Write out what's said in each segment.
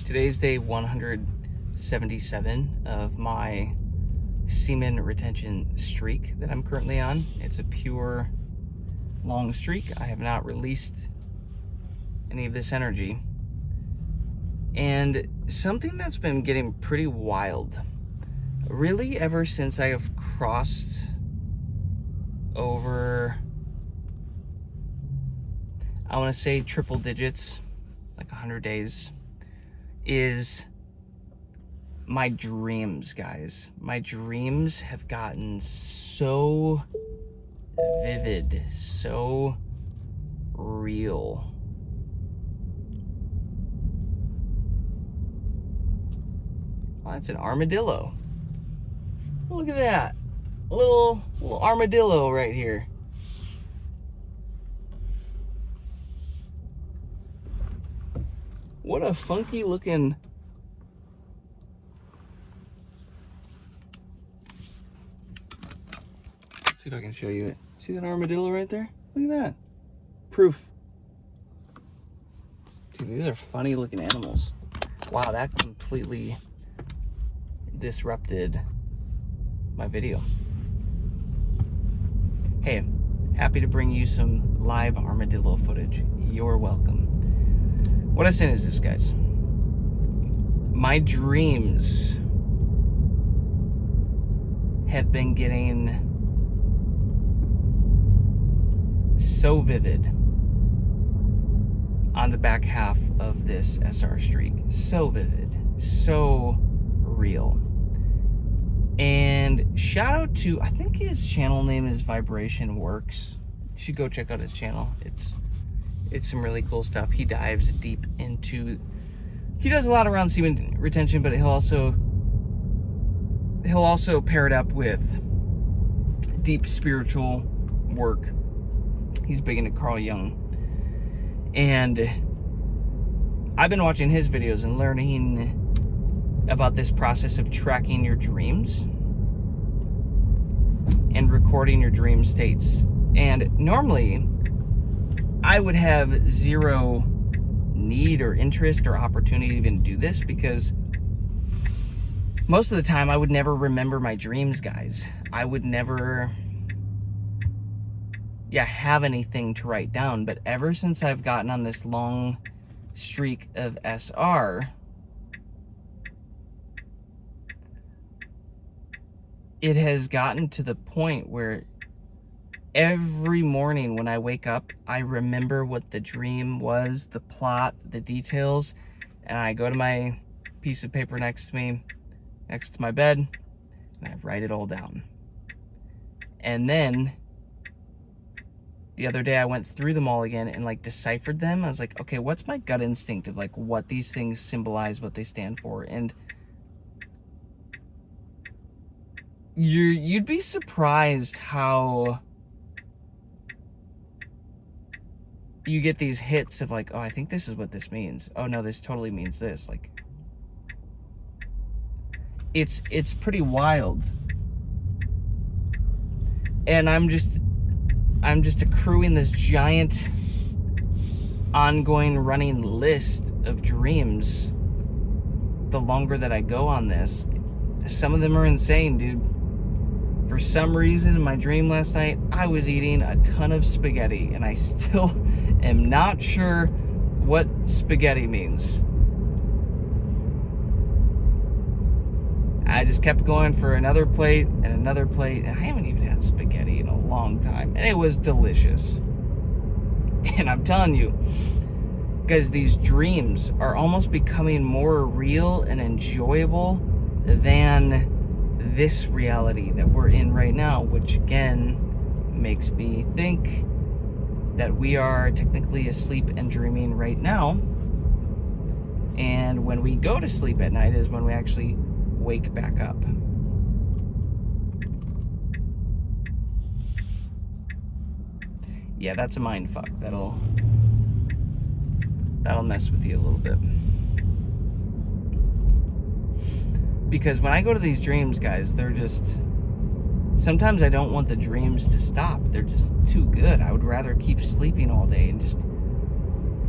Today's day 177 of my semen retention streak that I'm currently on. It's a pure long streak. I have not released any of this energy. And something that's been getting pretty wild, really ever since I have crossed over, I want to say triple digits, like 100 days, is my dreams, guys. My dreams have gotten so vivid, so real. Oh, that's an armadillo. Look at that. Little armadillo right here. What a funky looking. Let's see if I can show you it. See that armadillo right there? Look at that. Proof. Dude, these are funny looking animals. Wow, that completely disrupted my video. Hey, happy to bring you some live armadillo footage. You're welcome. What I'm saying is this, guys. My dreams have been getting so vivid on the back half of this SR streak. So vivid, so real. And shout out to, I think his channel name is Vibration Works. You should go check out his channel. It's some really cool stuff. He dives deep into, he does a lot around semen retention, but he'll also pair it up with deep spiritual work. He's big into Carl Jung. And I've been watching his videos and learning about this process of tracking your dreams and recording your dream states. And normally I would have zero need or interest or opportunity to even do this, because most of the time I would never remember my dreams, guys. I would never have anything to write down. But ever since I've gotten on this long streak of SR, it has gotten to the point where every morning when I wake up, I remember what the dream was, the plot, the details, and I go to my piece of paper next to me, next to my bed, and I write it all down. And then the other day I went through them all again and like deciphered them. I was like, okay, what's my gut instinct of like what these things symbolize, what they stand for? And you'd be surprised how you get these hits of like, oh, I think this is what this means. Oh no, this totally means this. Like, it's pretty wild. And I'm just accruing this giant ongoing running list of dreams the longer that I go on this. Some of them are insane, dude. For some reason, in my dream last night, I was eating a ton of spaghetti, and I still am not sure what spaghetti means. I just kept going for another plate and another plate, and I haven't even had spaghetti in a long time, and it was delicious. And I'm telling you, guys, these dreams are almost becoming more real and enjoyable than this reality that we're in right now, which again makes me think that we are technically asleep and dreaming right now, and when we go to sleep at night is when we actually wake back up. Yeah, that's a mind fuck. That'll mess with you a little bit. Because when I go to these dreams, guys, they're just, sometimes I don't want the dreams to stop. They're just too good. I would rather keep sleeping all day and just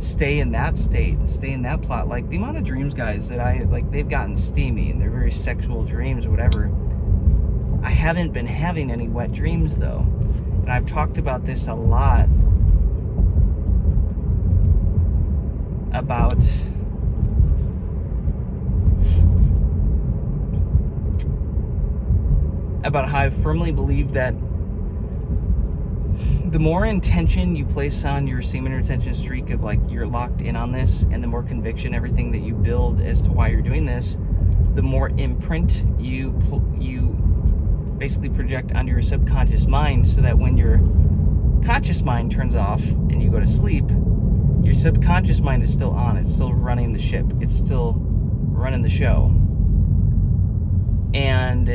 stay in that state, stay in that plot. Like the amount of dreams, guys, that I like, they've gotten steamy and they're very sexual dreams or whatever. I haven't been having any wet dreams though, and I've talked about this a lot about how I firmly believe that the more intention you place on your semen retention streak of like you're locked in on this, and the more conviction, everything that you build as to why you're doing this, the more imprint you basically project onto your subconscious mind, so that when your conscious mind turns off and you go to sleep, your subconscious mind is still on. It's still running the ship. It's still running the show. And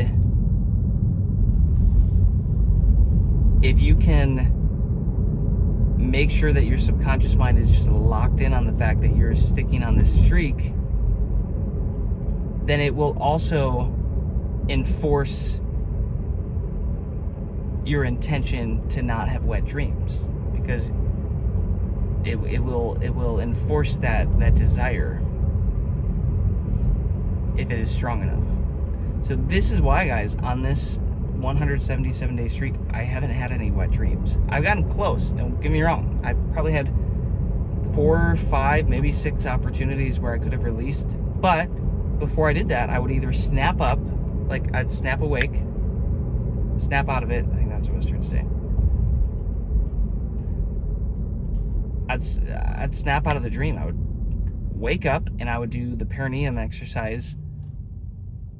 if you can make sure that your subconscious mind is just locked in on the fact that you're sticking on this streak, then it will also enforce your intention to not have wet dreams, because it will enforce that desire if it is strong enough. So this is why, guys, on this 177-day streak, I haven't had any wet dreams. I've gotten close, don't get me wrong. I've probably had 4 or 5, maybe 6 opportunities where I could have released, but before I did that, I would either snap up, like I'd snap awake, snap out of it, I think that's what I was trying to say. I'd snap out of the dream. I would wake up and I would do the perineum exercise,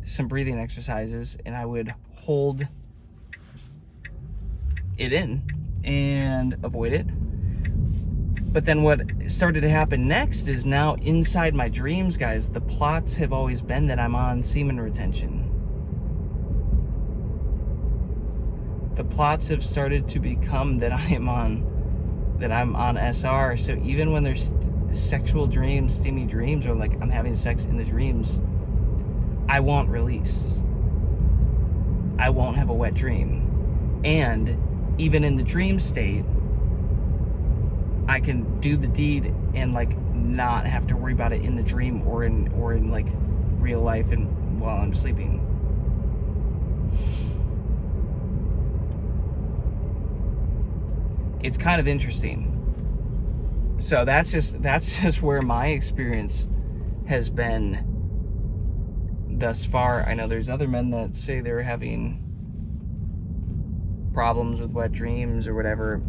some breathing exercises, and I would hold it in and avoid it. But then what started to happen next is, now inside my dreams, guys, the plots have always been that I'm on semen retention. The plots have started to become that I'm on SR. So even when there's sexual dreams, steamy dreams, or like I'm having sex in the dreams, I won't release. I won't have a wet dream. And even in the dream state, I can do the deed and like not have to worry about it in the dream or in like real life and while I'm sleeping. It's kind of interesting. So that's just where my experience has been thus far. I know there's other men that say they're having problems with wet dreams or whatever.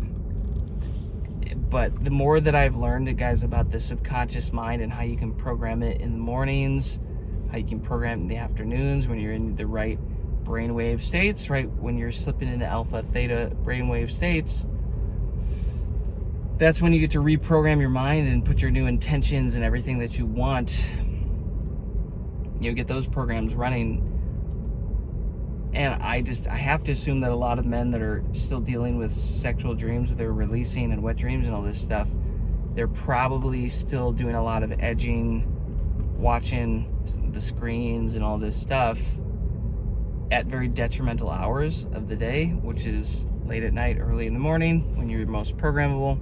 But the more that I've learned, guys, about the subconscious mind and how you can program it in the mornings, how you can program it in the afternoons when you're in the right brainwave states, right? When you're slipping into alpha, theta brainwave states, that's when you get to reprogram your mind and put your new intentions and everything that you want. You get those programs running. And I have to assume that a lot of men that are still dealing with sexual dreams that they're releasing and wet dreams and all this stuff, they're probably still doing a lot of edging, watching the screens and all this stuff at very detrimental hours of the day, which is late at night, early in the morning, when you're most programmable.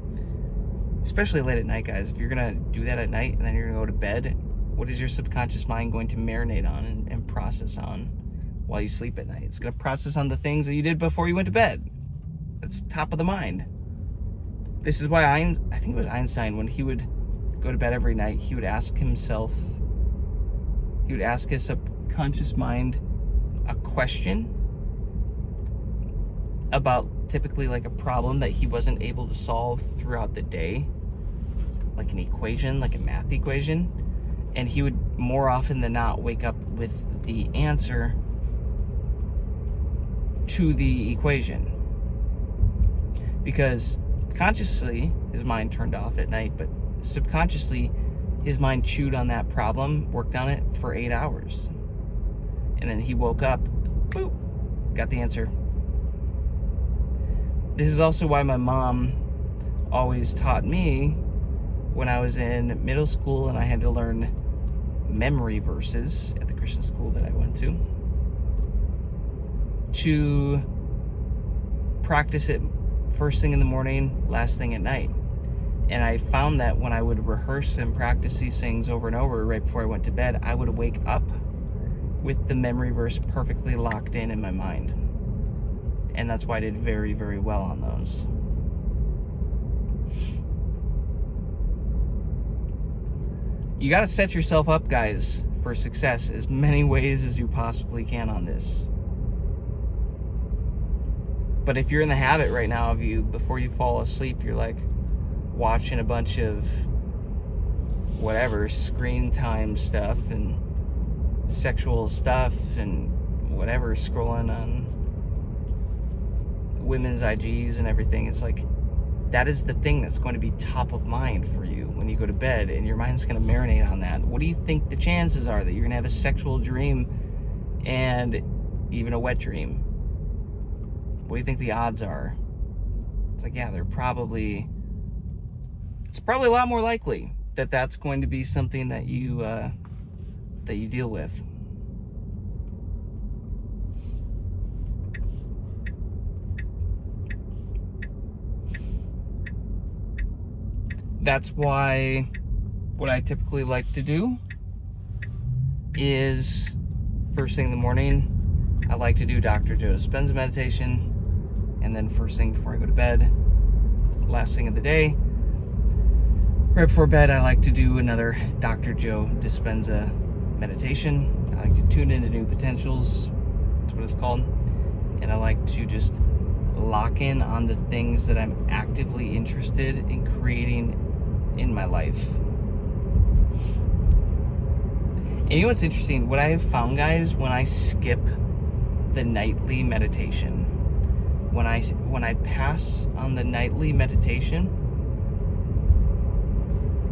Especially late at night, guys. If you're gonna do that at night and then you're gonna go to bed, what is your subconscious mind going to marinate on and process on while you sleep at night? It's gonna process on the things that you did before you went to bed. That's top of the mind. This is why I think it was Einstein, when he would go to bed every night, he would ask his subconscious mind a question about typically like a problem that he wasn't able to solve throughout the day, like an equation, like a math equation, and he would more often than not wake up with the answer to the equation, because consciously his mind turned off at night, but subconsciously his mind chewed on that problem, worked on it for 8 hours, and then he woke up, boop, got the answer. This is also why my mom always taught me when I was in middle school and I had to learn memory verses at the Christian school that I went to practice it first thing in the morning, last thing at night. And I found that when I would rehearse and practice these things over and over right before I went to bed, I would wake up with the memory verse perfectly locked in my mind. And that's why I did very, very well on those. You got to set yourself up, guys, for success as many ways as you possibly can on this. But if you're in the habit right now of before you fall asleep, you're like watching a bunch of whatever, screen time stuff and sexual stuff and whatever, scrolling on women's IGs and everything, it's like that is the thing that's going to be top of mind for you when you go to bed, and your mind's going to marinate on that. What do you think the chances are that you're going to have a sexual dream and even a wet dream? What do you think the odds are? It's like, yeah, it's probably a lot more likely that that's going to be something that you deal with. That's why what I typically like to do is first thing in the morning, I like to do Dr. Joe Dispenza meditation, and then first thing before I go to bed, last thing of the day, right before bed, I like to do another Dr. Joe Dispenza meditation. I like to tune into new potentials. That's what it's called. And I like to just lock in on the things that I'm actively interested in creating in my life. And you know what's interesting? What I have found, guys, when I skip the nightly meditation, when I pass on the nightly meditation,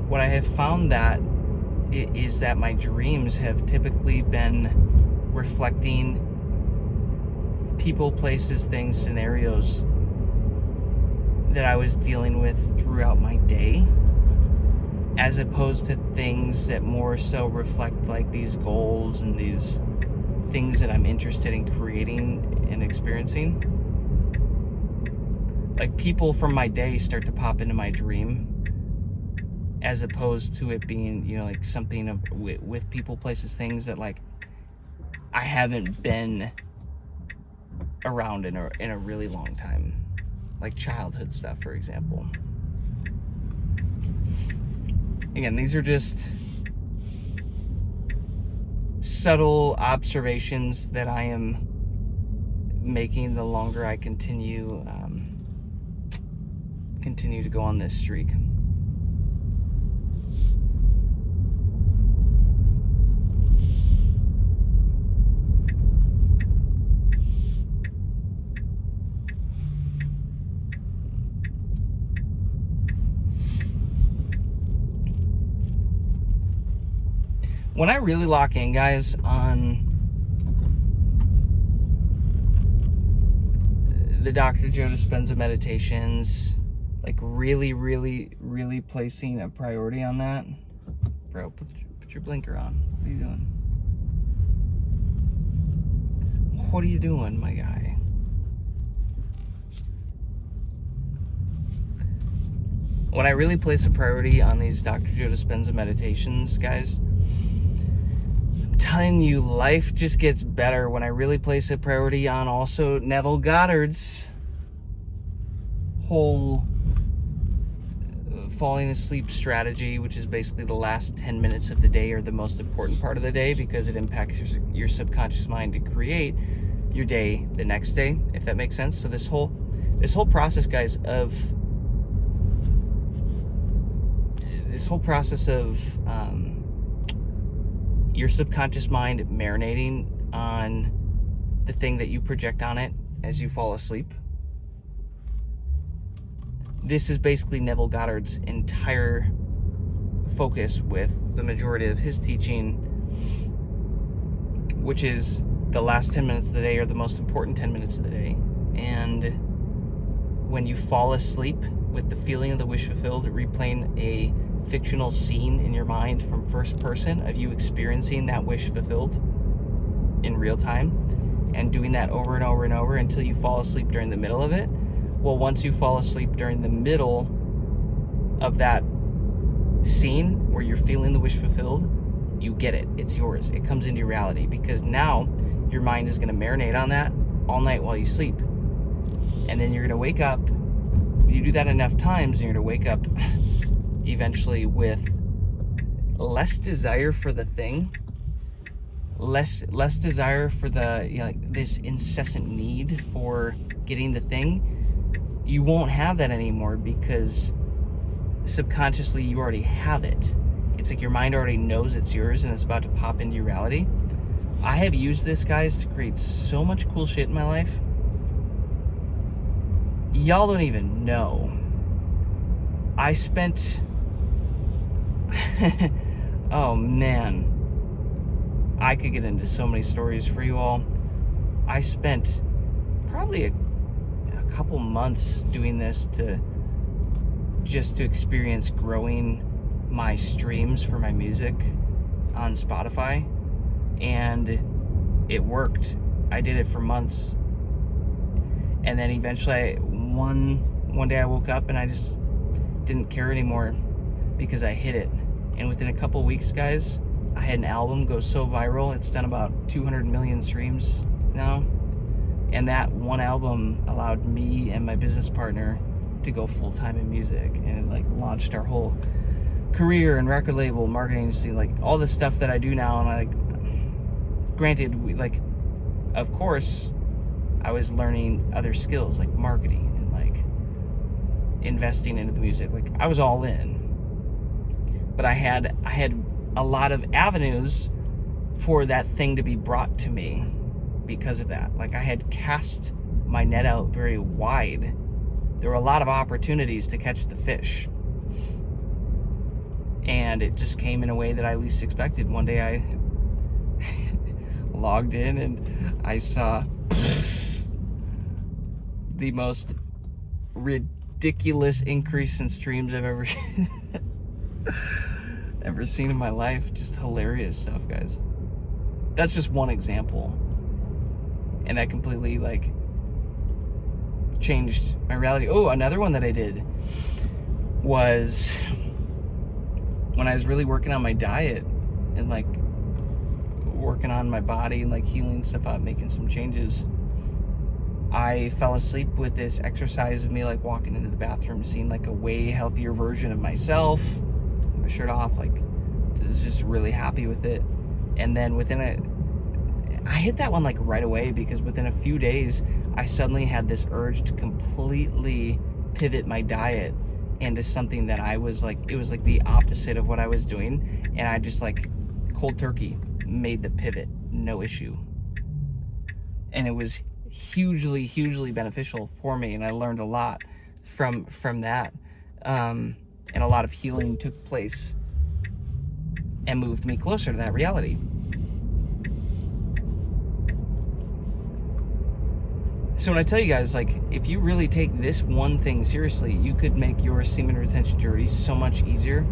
what I have found that is that my dreams have typically been reflecting people, places, things, scenarios that I was dealing with throughout my day, as opposed to things that more so reflect like these goals and these things that I'm interested in creating and experiencing. Like people from my day start to pop into my dream, as opposed to it being, you know, like something with people, places, things that like I haven't been around in a really long time, like childhood stuff, for example. Again, these are just subtle observations that I am making the longer I continue to go on this streak. When I really lock in, guys, on the Dr. Joe Dispenza meditations, like really, really, really placing a priority on that. Bro, put your blinker on. What are you doing? What are you doing, my guy? When I really place a priority on these Dr. Joe Dispenza meditations, guys, I'm telling you, life just gets better when I really place a priority on also Neville Goddard's whole falling asleep strategy, which is basically the last 10 minutes of the day are the most important part of the day because it impacts your subconscious mind to create your day the next day, if that makes sense. So this whole process, guys, of your subconscious mind marinating on the thing that you project on it as you fall asleep. This is basically Neville Goddard's entire focus with the majority of his teaching, which is the last 10 minutes of the day are the most important 10 minutes of the day. And when you fall asleep with the feeling of the wish fulfilled, replaying a fictional scene in your mind from first person of you experiencing that wish fulfilled in real time, and doing that over and over and over until you fall asleep during the middle of it. Well, once you fall asleep during the middle of that scene where you're feeling the wish fulfilled, you get it. It's yours. It comes into your reality, because now your mind is going to marinate on that all night while you sleep. And then you're going to wake up. You do that enough times, and you're going to wake up eventually with less desire for the thing, less desire for the, you know, like this incessant need for getting the thing. You won't have that anymore, because subconsciously you already have it. It's like your mind already knows it's yours and it's about to pop into your reality. I have used this, guys, to create so much cool shit in my life. Y'all don't even know. I spent oh man, I could get into so many stories for you all. I spent probably a couple months doing this to experience growing my streams for my music on Spotify, and it worked. I did it for months, and then eventually one day I woke up and I just didn't care anymore, because I hit it. And within a couple weeks, guys, I had an album go so viral. It's done about 200 million streams now. And that one album allowed me and my business partner to go full-time in music, and it like launched our whole career and record label, marketing agency, like all the stuff that I do now. And like, granted, of course, I was learning other skills like marketing and like investing into the music. Like, I was all in, but I had a lot of avenues for that thing to be brought to me because of that. Like, I had cast my net out very wide. There were a lot of opportunities to catch the fish, and it just came in a way that I least expected. One day I logged in and I saw the most ridiculous increase in streams I've ever seen in my life. Just hilarious stuff, guys. That's just one example, and that completely like changed my reality. Oh, another one that I did was when I was really working on my diet and like working on my body and like healing stuff up, making some changes. I fell asleep with this exercise of me like walking into the bathroom, seeing like a way healthier version of myself, my shirt off, like was just really happy with it. And then I hit that one like right away, because within a few days I suddenly had this urge to completely pivot my diet into something that I was like, it was like the opposite of what I was doing, and I just like cold turkey made the pivot, no issue. And it was hugely beneficial for me, and I learned a lot from that, and a lot of healing took place and moved me closer to that reality. So when I tell you guys, like, if you really take this one thing seriously, you could make your semen retention journey so much easier,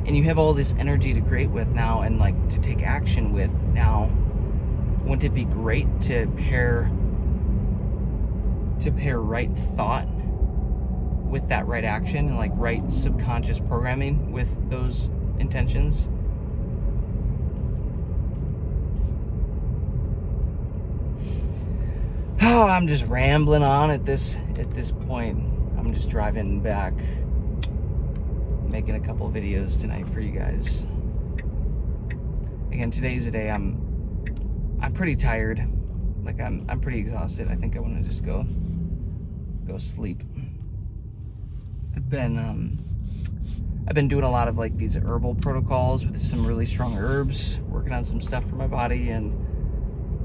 and you have all this energy to create with now and like to take action with now. Wouldn't it be great to pair right thought with that right action, and like right subconscious programming with those intentions? Oh, I'm just rambling on at this point. I'm just driving back, making a couple videos tonight for you guys. Again, today's the day I'm pretty tired. Like, I'm pretty exhausted. I think I want to just go sleep. I've been doing a lot of like these herbal protocols with some really strong herbs, working on some stuff for my body, and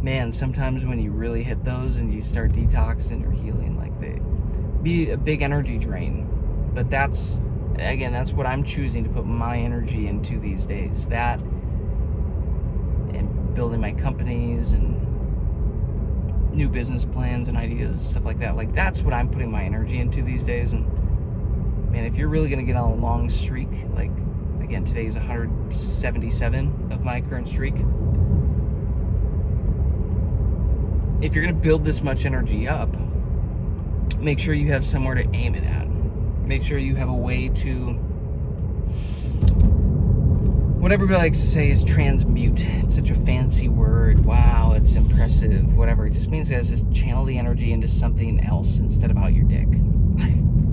man, sometimes when you really hit those and you start detoxing or healing, like they be a big energy drain. But that's what I'm choosing to put my energy into these days. That and building my companies and new business plans and ideas and stuff like that. Like, that's what I'm putting my energy into these days. And man, if you're really gonna get on a long streak, like, again, today is 177 of my current streak. If you're gonna build this much energy up, make sure you have somewhere to aim it at. Make sure you have a way to, what everybody likes to say is transmute. It's such a fancy word. Wow, it's impressive. Whatever. It just means, guys, just channel the energy into something else instead of out your dick.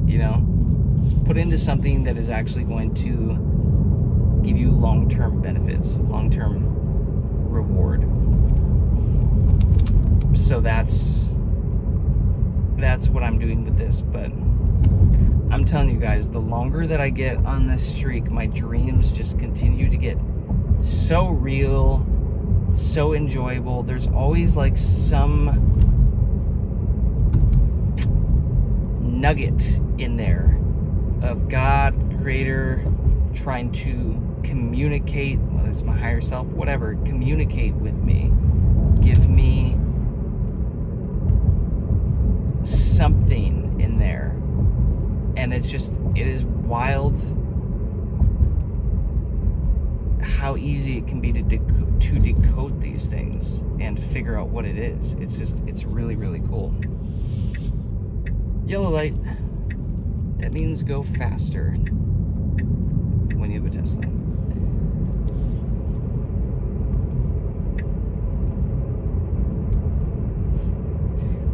You know? Put into something that is actually going to give you long-term benefits, long-term reward. So that's what I'm doing with this. But I'm telling you guys, the longer that I get on this streak, my dreams just continue to get so real, so enjoyable. There's always like some nugget in there of God, the Creator, trying to communicate, whether it's my higher self, whatever, communicate with me. Give me something in there. And it is wild how easy it can be to decode these things and figure out what it is. It's really, really cool. Yellow light. That means go faster when you have a Tesla.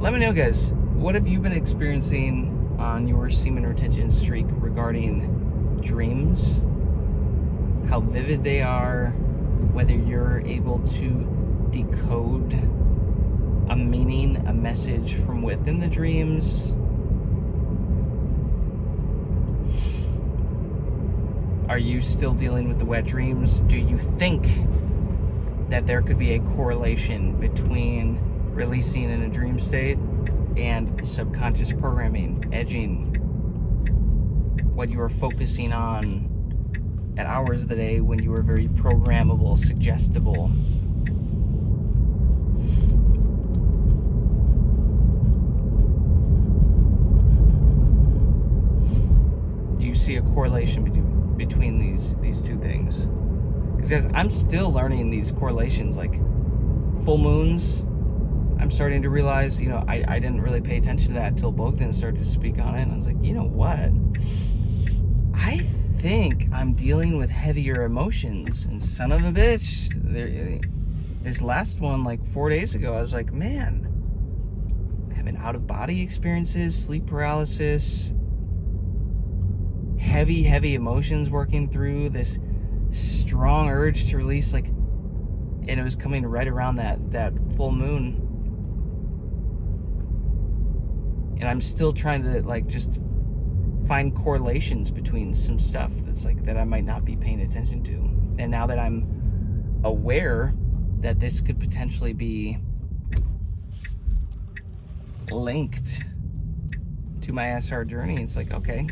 Let me know, guys, what have you been experiencing on your semen retention streak regarding dreams, how vivid they are, whether you're able to decode a meaning, a message from within the dreams. Are you still dealing with the wet dreams? Do you think that there could be a correlation between releasing in a dream state and subconscious programming, edging, what you are focusing on at hours of the day when you are very programmable, suggestible? Do you see a correlation between these two things? Because guys, I'm still learning these correlations, like full moons. I'm starting to realize, I didn't really pay attention to that until Bogdan started to speak on it. And I was like, you know what? I think I'm dealing with heavier emotions. And son of a bitch, this last one, like 4 days ago, I was like, man, having out-of-body experiences, sleep paralysis, heavy emotions working through, this strong urge to release, like, and it was coming right around that full moon. And I'm still trying to like just find correlations between some stuff that's like that I might not be paying attention to. And now that I'm aware that this could potentially be linked to my SR journey, it's like, okay,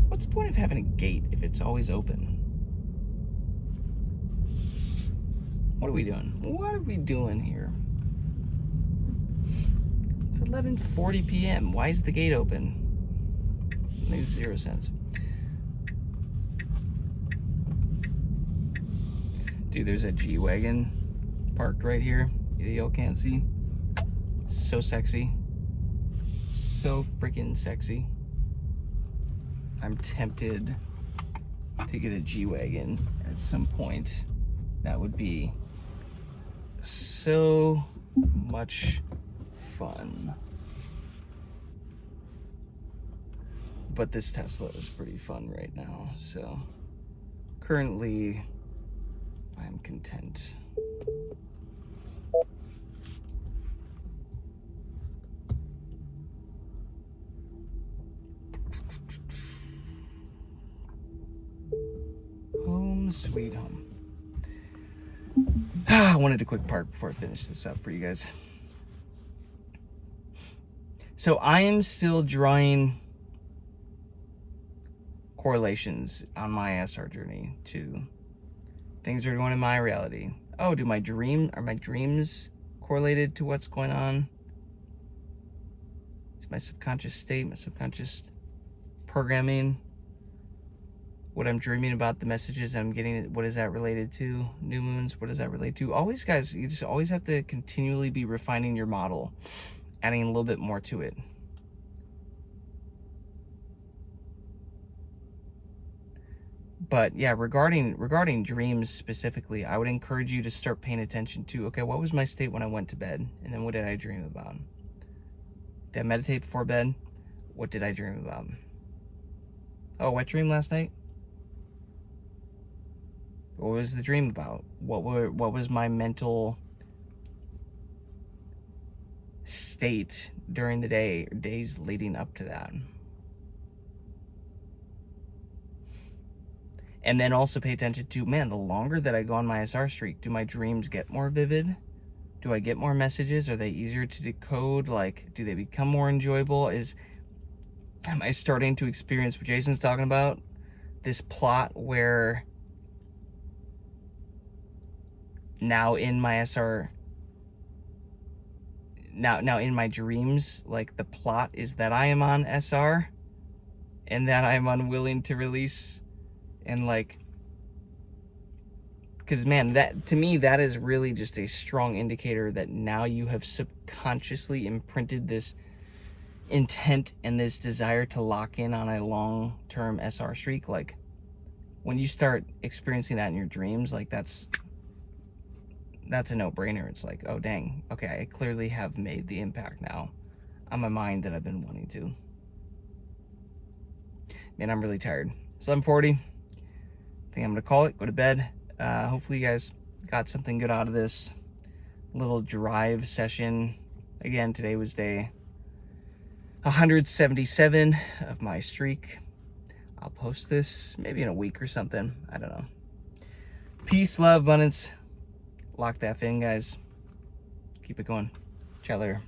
what's the point of having a gate if it's always open? What are we doing? What are we doing here? It's 11:40 p.m. Why is the gate open? It makes 0 sense. Dude, there's a G-Wagon parked right here. Y'all can't see. So sexy. So freaking sexy. I'm tempted to get a G-Wagon at some point. That would be so much fun. But this Tesla is pretty fun right now, so currently I'm content. Home sweet home. I wanted to quick park before I finish this up for you guys. So I am still drawing correlations on my SR journey to things that are going in my reality. Oh, are my dreams correlated to what's going on? It's my subconscious state, my subconscious programming. What I'm dreaming about, the messages that I'm getting, what is that related to? New moons, what does that relate to? Always, guys, you just always have to continually be refining your model. adding a little bit more to it. But yeah, regarding dreams specifically, I would encourage you to start paying attention to, okay, what was my state when I went to bed? And then what did I dream about? Did I meditate before bed? What did I dream about? Oh, wet dream last night? What was the dream about? What was my mental state during the day, or days leading up to that? And then also pay attention to, man, the longer that I go on my SR streak, do my dreams get more vivid? Do I get more messages? Are they easier to decode? Like, do they become more enjoyable? Am I starting to experience what Jason's talking about? This plot where now in my SR, now in my dreams, like the plot is that I am on SR and that I'm unwilling to release, and like, because man, that to me, that is really just a strong indicator that now you have subconsciously imprinted this intent and this desire to lock in on a long-term SR streak. Like, when you start experiencing that in your dreams, like that's a no-brainer. It's like, oh dang, okay, I clearly have made the impact now on my mind that I've been wanting to. Man, I'm really tired. 7:40. I think I'm gonna call it, go to bed. Hopefully you guys got something good out of this little drive session. Again, today was day 177 of my streak. I'll post this maybe in a week or something. I don't know. Peace, love, abundance. Lock that in, guys. Keep it going. Chat later.